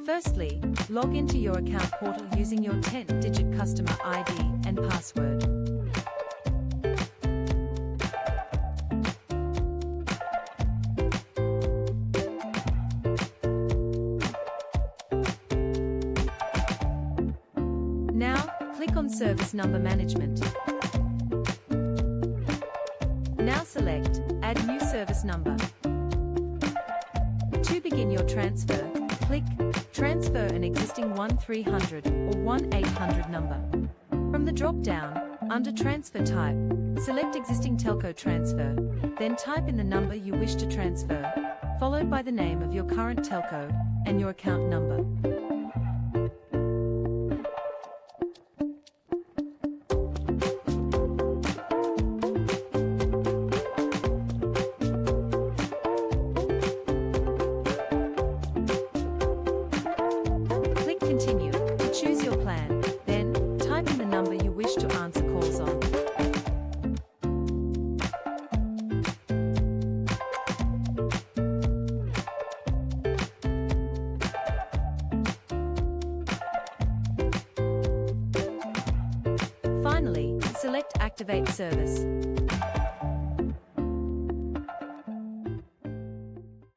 Firstly, log into your account portal using your 10-digit customer ID and password. Now, click on Service Number Management. Now select Add New Service Number. To begin your transfer, click Transfer an existing 1300 or 1800 number. From the drop-down, under Transfer Type, select Existing Telco Transfer, then type in the number you wish to transfer, followed by the name of your current telco and your account number. Continue to choose your plan, then type in the number you wish to answer calls on. Finally, select Activate Service.